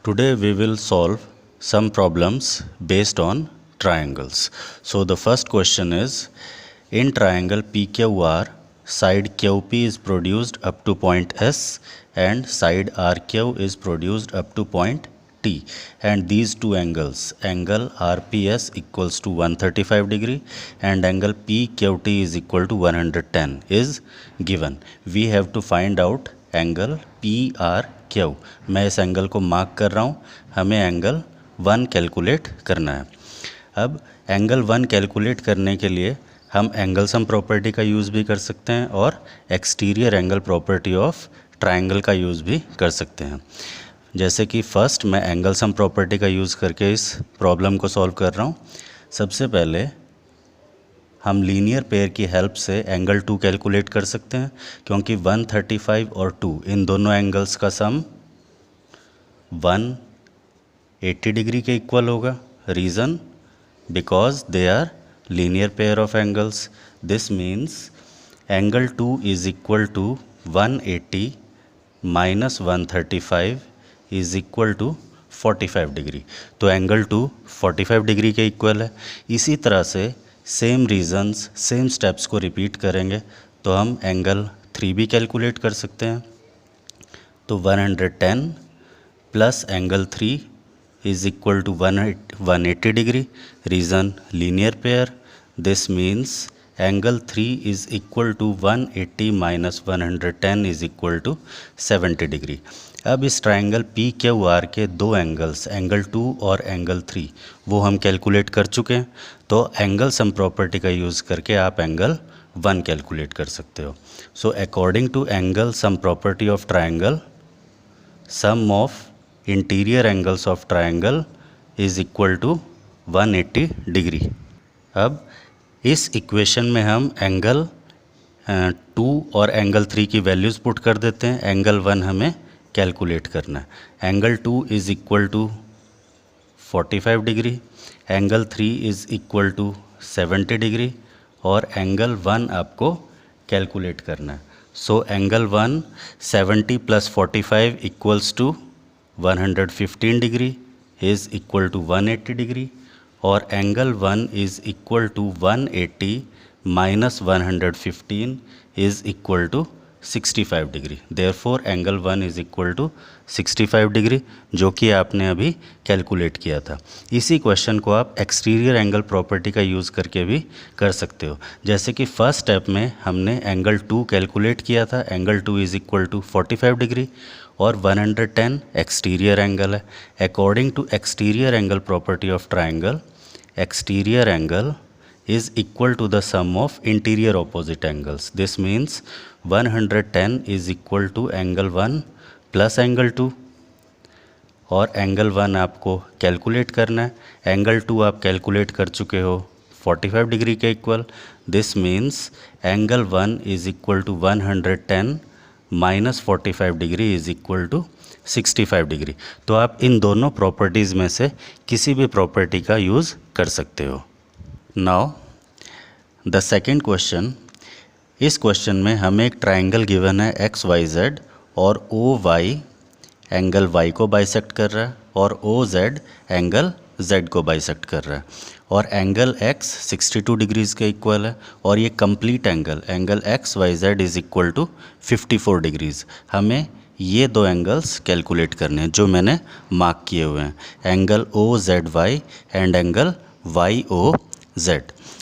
Today we will solve some problems based on triangles. So the first question is, in triangle PQR, side QP is produced up to point S and side RQ is produced up to point T, and these two angles, angle RPS equals to 135 degree and angle PQT is equal to 110 is given. We have to find out angle PRQ. मैं इस angle को mark कर रहा हूँ, हमें angle 1 calculate करना है। अब एंगल 1 कैलकुलेट करने के लिए हम एंगल सम प्रॉपर्टी का यूज़ भी कर सकते हैं और exterior angle property of triangle का यूज़ भी कर सकते हैं। जैसे कि फर्स्ट मैं एंगल सम प्रॉपर्टी का यूज़ करके इस प्रॉब्लम को सॉल्व कर रहा हूँ। सबसे पहले हम लीनियर पेयर की हेल्प से एंगल 2 कैलकुलेट कर सकते हैं, क्योंकि 135 और 2 इन दोनों एंगल्स का सम 180 डिग्री के इक्वल होगा। Reason, because they are linear pair of angles. This means angle 2 is equal to 180 minus 135 is equal to 45 degree. तो एंगल 2 45 डिग्री के इक्वल है। इसी तरह से सेम रीजन्स सेम स्टेप्स को रिपीट करेंगे तो हम एंगल 3 भी कैलकुलेट कर सकते हैं। तो 110 plus angle 3 is equal to 180 degree. Reason, linear pair. This means angle 3 is equal to 180 minus 110 is equal to 70 degree. अब इस ट्राइंगल PQR के दो एंगल्स, एंगल 2 और एंगल 3, वो हम कैलकुलेट कर चुके हैं। तो एंगल सम प्रॉपर्टी का यूज़ करके आप एंगल 1 कैलकुलेट कर सकते हो। So according to angle sum property of triangle, sum of interior angles of triangle is equal to 180 degree. अब इस इक्वेशन में हम एंगल 2 और एंगल 3 की वैल्यूज़ पुट कर देते हैं। एंगल 1 हमें कैलकुलेट करना है। Angle 2 is equal to 45 degree, angle 3 is equal to 70 degree और एंगल 1 आपको कैलकुलेट करना है। So angle 1 70 plus 45 equals to 115 degree is equal to 180 degree और angle 1 is equal to 180 minus 115 is equal to 65 degree. Therefore angle 1 is equal to 65 degree, जो कि आपने अभी calculate किया था। इसी क्वेश्चन को आप एक्सटीरियर एंगल प्रॉपर्टी का यूज़ करके भी कर सकते हो। जैसे कि फर्स्ट स्टेप में हमने एंगल 2 कैलकुलेट किया था। Angle 2 is equal to 45 degree और 110 एक्सटीरियर एंगल है। According to exterior angle property of triangle, exterior angle is equal to the sum of interior opposite angles. This means 110 is equal to angle 1 plus angle 2 और angle 1 आपको calculate करना है। Angle 2 आप calculate कर चुके हो 45 degree के equal. This means angle 1 is equal to 110 minus 45 degree is equal to 65 degree. तो आप इन दोनों प्रॉपर्टीज़ में से किसी भी प्रॉपर्टी का यूज़ कर सकते हो। नाउ द सेकेंड क्वेश्चन, इस क्वेश्चन में हमें एक ट्राइंगल गिवन है XYZ और OY एंगल Y को बाइसेक्ट कर रहा है और OZ एंगल Z को बाइसेक्ट कर रहा है और एंगल X 62 डिग्रीज़ के इक्वल है और ये complete angle XYZ is equal to 54 degrees. हमें ये दो एंगल्स कैलकुलेट करने हैं जो मैंने मार्क किए हुए हैं, angle OZY and angle YOZ।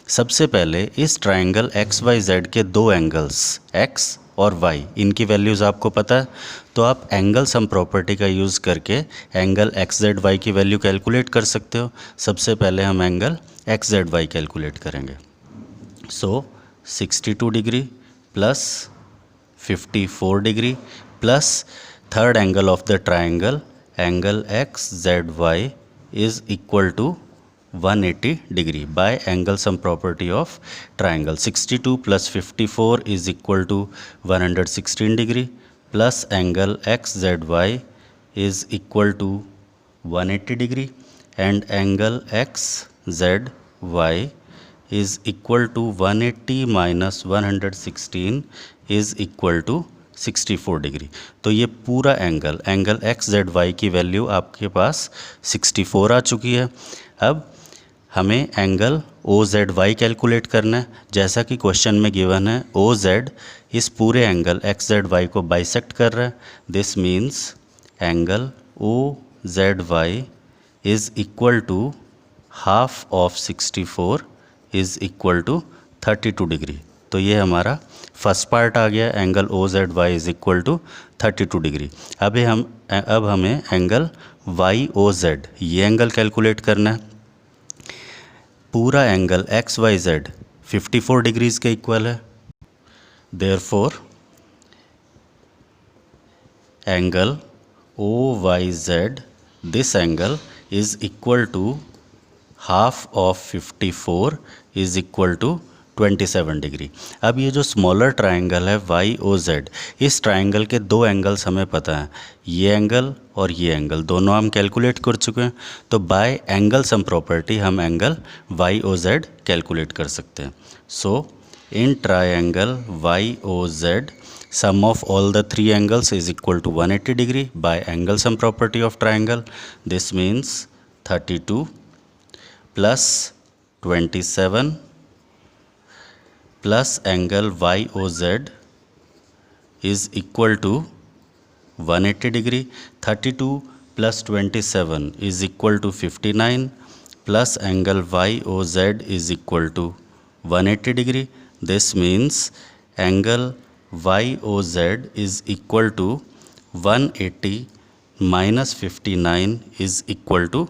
सबसे पहले इस ट्राइंगल XYZ के दो एंगल्स X और Y, इनकी वैल्यूज़ आपको पता है, तो आप एंगल सम प्रॉपर्टी का यूज़ करके एंगल XZY की वैल्यू कैलकुलेट कर सकते हो। सबसे पहले हम एंगल XZY कैलकुलेट करेंगे। So 62 degree plus 54 degree plus third angle of the triangle, angle XZY is equal to 180 degree by angle sum property of triangle. 62 प्लस 54 is equal to 116 degree plus angle XZY is equal to 180 degree and angle XZY is equal to 180 minus 116 is equal to 64 degree. तो ये पूरा angle X Z Y की value आपके पास 64 आ चुकी है। अब हमें angle O Z Y calculate करना है। जैसा कि क्वेश्चन में गिवन है ओ जेड इस पूरे एंगल एक्स जेड वाई को बाइसेक्ट कर रहा है। This means angle O Z Y is equal to half of 64 is equal to 32 degree. तो ये हमारा फर्स्ट पार्ट आ गया, angle O Z Y is equal to 32 degree. अब हमें एंगल वाई ओ जेड ये एंगल कैलकुलेट करना है। पूरा angle X Y Z 54 degrees के इक्वल है। Therefore angle O Y Z this angle is equal to half of 54 is equal to 27 degree. अब ये जो स्मॉलर ट्राइंगल है वाई ओ जेड, इस ट्राइंगल के दो एंगल्स हमें पता है, ये एंगल और ये एंगल दोनों हम कैलकुलेट कर चुके हैं। तो बाय एंगल सम प्रॉपर्टी हम angle Y O Z calculate कर सकते हैं। So in triangle Y O Z sum of all the three angles is equal to 180 degree by angle sum property of triangle. This means 32 plus 27 plus angle YOZ is equal to 180 degree. 32 plus 27 is equal to 59 plus angle YOZ is equal to 180 degree. This means angle YOZ is equal to 180 minus 59 is equal to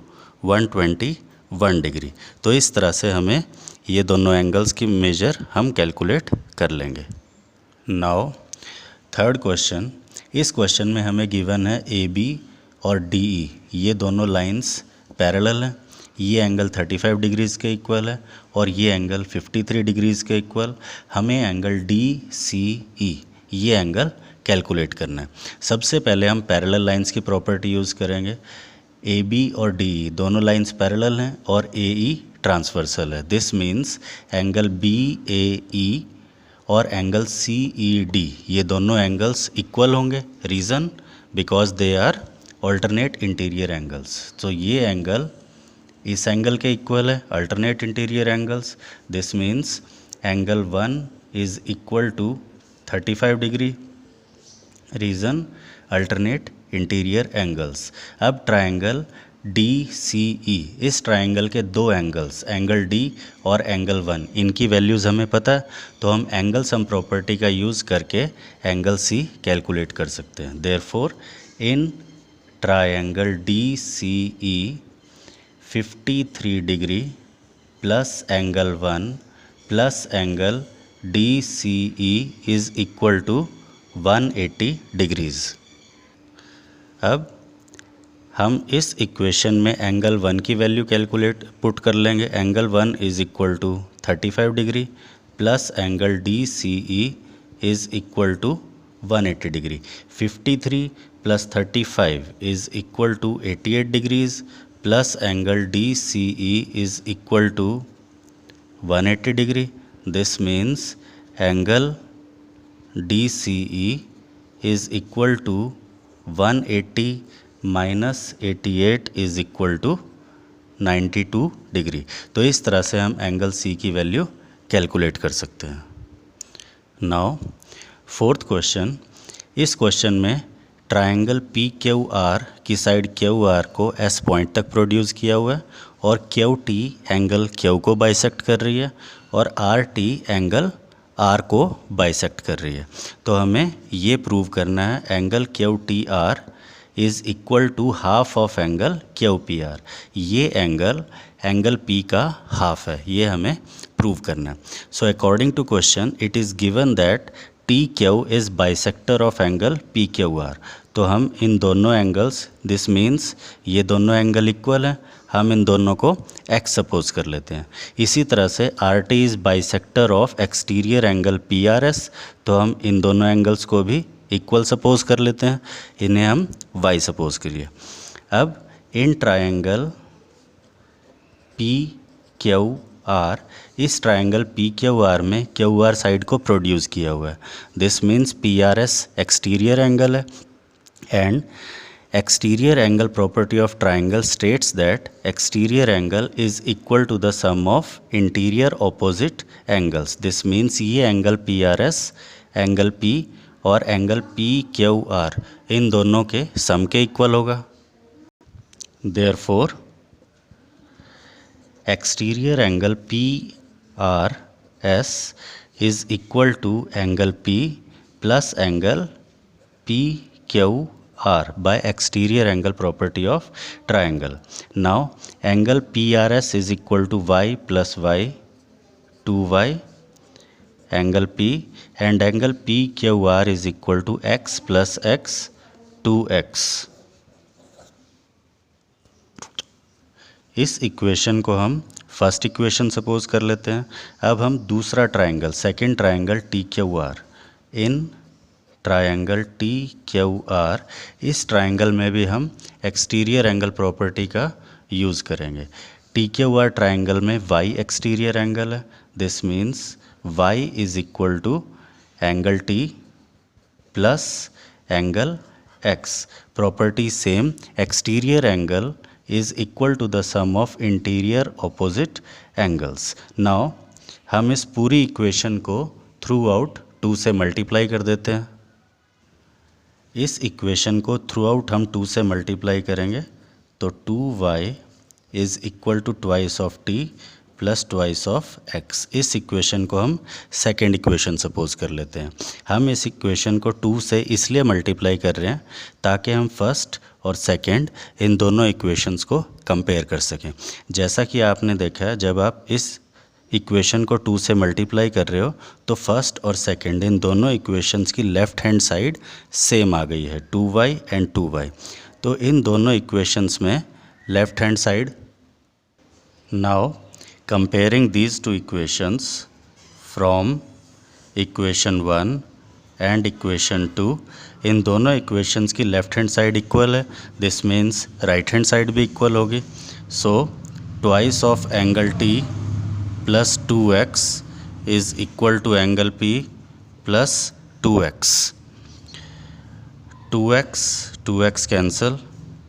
121 degree. तो इस तरह से हमें ये दोनों angles की major हम calculate कर लेंगे। नाउ थर्ड क्वेश्चन, इस क्वेश्चन में हमें गिवन है ए बी और डी ई ये दोनों लाइंस पैरेलल हैं। ये एंगल 35 डिग्रीज़ के इक्वल है और ये एंगल 53 डिग्रीज़ के इक्वल। हमें एंगल डी सी ई ये एंगल कैलकुलेट करना है। सबसे पहले हम पैरेलल लाइंस की प्रॉपर्टी यूज़ करेंगे। ए बी और डी ई दोनों लाइंस पैरेलल हैं और ए ई ट्रांसवर्सल है। This means angle B A E और एंगल सी ई डी ये दोनों एंगल्स इक्वल होंगे। Reason because they are alternate interior angles. तो ये एंगल इस एंगल के इक्वल है, alternate interior angles. This means angle 1 is equal to 35 degree. Reason alternate interior angles. अब ट्राइंगल डी सी ई इस ट्राइंगल के दो एंगल्स एंगल डी और एंगल 1 इनकी वैल्यूज़ हमें पता है, तो हम एंगल सम प्रॉपर्टी का यूज़ करके एंगल सी कैलकुलेट कर सकते हैं। Therefore in triangle D C E 53 degree plus angle 1 plus angle D C E is equal to 180 degrees. अब हम इस इक्वेशन में एंगल 1 की वैल्यू कैलकुलेट पुट कर लेंगे। Angle 1 is equal to 35 degree plus angle D C E is equal to 180 degree. 53 plus 35 is equal to 88 degrees plus angle D C E is equal to 180 degree. This means angle D C E is equal to 180 minus 88 is equal to 92 degree. तो इस तरह से हम angle C की value calculate कर सकते हैं। Now fourth question, इस क्वेश्चन में ट्राइंगल पी क्यू आर की साइड क्यू आर को एस पॉइंट तक प्रोड्यूस किया हुआ है और क्यू टी एंगल क्यू को बाइसेक्ट कर रही है और आर टी एंगल आर को बाइसेक्ट कर रही है। तो हमें ये प्रूव करना है angle Q T R is equal to half of angle Q P R. ये एंगल पी का हाफ है, ये हमें प्रूव करना है। So according to question it is given that T Q is bisector of angle P Q R. तो हम इन दोनों एंगल्स, दिस मीन्स ये दोनों एंगल इक्वल हैं, हम इन दोनों को एक्स सपोज कर लेते हैं। इसी तरह से R T is bisector of exterior angle P R S. तो हम इन दोनों एंगल्स को भी इक्वल सपोज कर लेते हैं, इन्हें हम वाई सपोज करिए। अब in triangle P Q are इस ट्रायंगल पी क्यू आर में क्यू आर साइड को प्रोड्यूस किया हुआ है। This means P R S exterior angle है and exterior angle property of triangle states that exterior angle is equal to the sum of interior opposite angles. This means ये angle PRS, angle P और angle PQR इन दोनों के सम के equal होगा। Therefore exterior angle PRS is equal to angle P plus angle PQR by exterior angle property of triangle. Now angle PRS is equal to y plus y 2y angle P and angle PQR is equal to x plus x 2x. इस equation को हम first equation suppose कर लेते हैं। अब हम दूसरा triangle second triangle TQR in triangle TQR इस ट्रायंगल में भी हम एक्सटीरियर एंगल प्रॉपर्टी का यूज़ करेंगे। TQR ट्रायंगल में y एक्सटीरियर एंगल है। This means y is equal to angle T plus angle x। Property same, exterior angle is equal to the sum of interior opposite angles. Now हम इस पूरी equation को through out 2 से multiply कर देते हैं। इस इक्वेशन को थ्रू आउट हम 2 से मल्टीप्लाई करेंगे तो 2y is equal to twice of t plus twice of x। इस इक्वेशन को हम सेकेंड इक्वेशन सपोज कर लेते हैं। हम इस इक्वेशन को 2 से इसलिए मल्टीप्लाई कर रहे हैं ताकि हम फर्स्ट और सेकेंड इन दोनों इक्वेशंस को कंपेयर कर सकें। जैसा कि आपने देखा है, जब आप इस इक्वेशन को 2 से मल्टीप्लाई कर रहे हो तो फर्स्ट और सेकंड इन दोनों इक्वेशंस की लेफ़्ट हैंड साइड सेम आ गई है 2y एंड 2y। तो इन दोनों इक्वेशंस में left hand side. Now comparing these two equations from equation 1 and equation 2, इन दोनों इक्वेशंस की लेफ़्ट हैंड साइड इक्वल है। This means right hand side भी इक्वल होगी। So twice of angle T plus 2x is equal to angle P plus 2x. 2x cancel,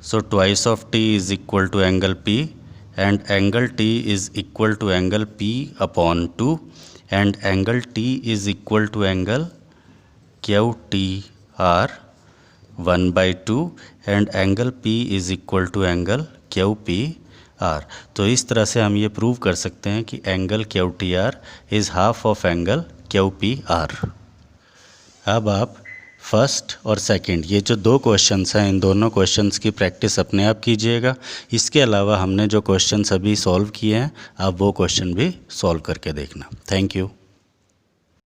so twice of T is equal to angle P and angle T is equal to angle P upon 2 and angle T is equal to angle QTR 1 by 2 and angle P is equal to angle QPR। तो इस तरह से हम ये prove कर सकते हैं कि angle QTR is half of angle QPR। अब आप फर्स्ट और सेकंड ये जो 2 क्वेश्चंस हैं, इन दोनों क्वेश्चंस की प्रैक्टिस अपने आप कीजिएगा। इसके अलावा हमने जो क्वेश्चंस अभी सॉल्व किए हैं, आप वो क्वेश्चन भी सॉल्व करके देखना। Thank you.